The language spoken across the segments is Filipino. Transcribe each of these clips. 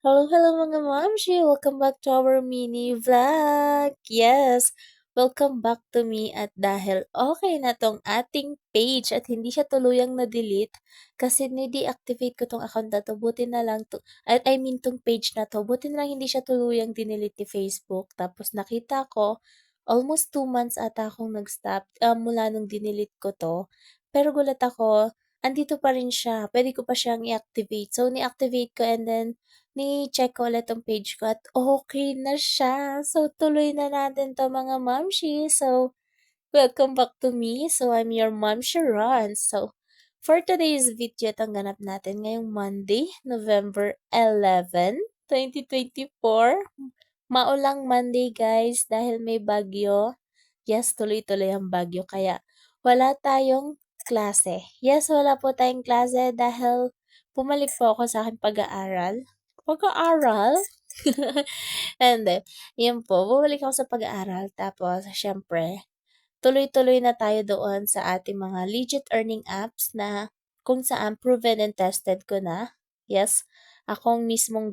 Hello, hello mga mamshi! Welcome back to our mini vlog! Yes! Welcome back to me at dahil okay na tong ating page at hindi siya tuluyang na-delete kasi ni-deactivate ko tong account na to, buti na lang to, I mean tong page na to, buti na lang hindi siya tuluyang dinelete ni Facebook. Tapos nakita ko, almost 2 months ata akong nag-stop mula nung dinelete ko to. Pero gulat ako, andito pa rin siya, pwede ko pa siyang i-activate. So, ni-activate ko and then ni-check ko ulit ang page ko at okay na siya. So, tuloy na natin 'to mga mamshi. So, welcome back to me. So, I'm your Mom Sharon. So, for today's video, itong ganap natin ngayong Monday, November 11, 2024. Maulang Monday guys dahil may bagyo. Yes, tuloy-tuloy ang bagyo kaya wala tayong klase. Yes, wala po tayong klase dahil bumalik po ako sa aking pag-aaral. Pag-aaral? And then, yun po, bumalik ako sa pag-aaral. Tapos, syempre, tuloy-tuloy na tayo doon sa ating mga legit earning apps na kung saan proven and tested ko na. Yes, akong mismong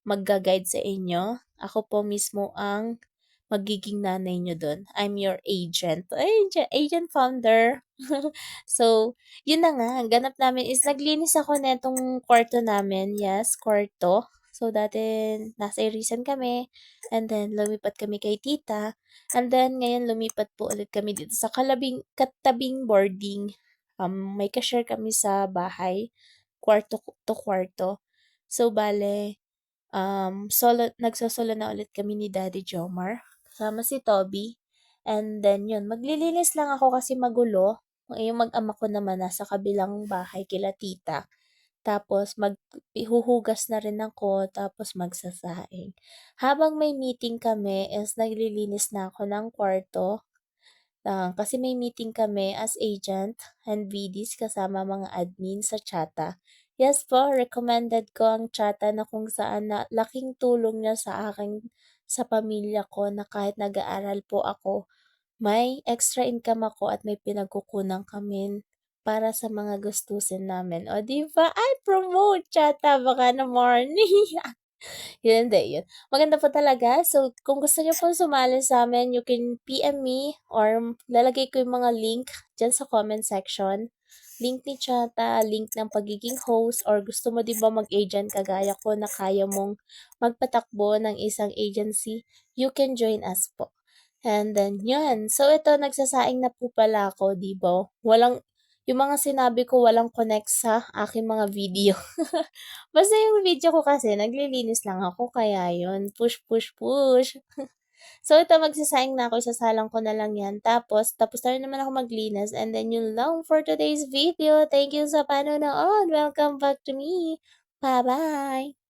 magga-guide sa inyo. Ako po mismo ang magiging nanay nyo doon. I'm your agent. Agent founder. So, yun na nga, ang ganap namin is naglinis ako netong kwarto namin. Yes, kwarto. So, dati nasa Irisan kami. And then, lumipat kami kay tita. And then, ngayon lumipat po ulit kami dito sa katabing boarding. May ka-share kami sa bahay. Kwarto to kwarto. So, bale, nagsosolo na ulit kami ni Daddy Jomar. Kasama si Toby. And then, yun, maglilinis lang ako kasi magulo. Yung mag-ama ko naman nasa kabilang bahay kila tita. Tapos maghuhugas na rin ako, tapos magsasaing. Habang may meeting kami is naglilinis na ako ng kwarto. Kasi may meeting kami as agent and VDs kasama mga admin sa Chata. Yes po, recommended ko ang Chata na kung saan na laking tulong niya sa akin sa pamilya ko na kahit nag-aaral po ako, may extra income ako at may pinagkukunan kami para sa mga gustusin namin. O, di ba? I promote Chata baka na morning. Yun, hindi, yun. Maganda po talaga. So, kung gusto niyo po sumali sa amin, you can PM me or lalagay ko yung mga link dyan sa comment section. Link ni Chata, link ng pagiging host, or gusto mo din ba mag-agent kagaya ko na kaya mong magpatakbo ng isang agency, you can join us po. And then, yun. So, ito, nagsasaing na po pala ako, di ba? Yung mga sinabi ko walang connect sa aking mga video. Basta yung video ko kasi, naglilinis lang ako, kaya yun, push, push, push. So, ito, magsasaing na ako, isasalang ko na lang yan. Tapos na rin naman ako maglinis. And then, yun lang for today's video. Thank you sa panonood. Welcome back to me. Bye-bye!